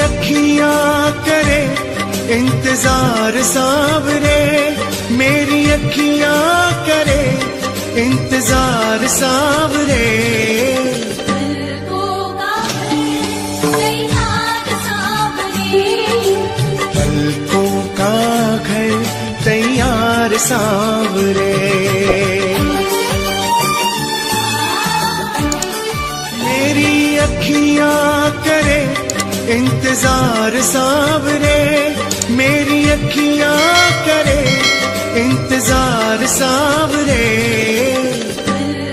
अखियां करे इंतजार सावरे, मेरी अखियां करे इंतजार सावरे। पलकों का घर तैयार सावरे, मेरी अखियां करे इंतजार सावरे, मेरी अखियां करे इंतजार सावरे।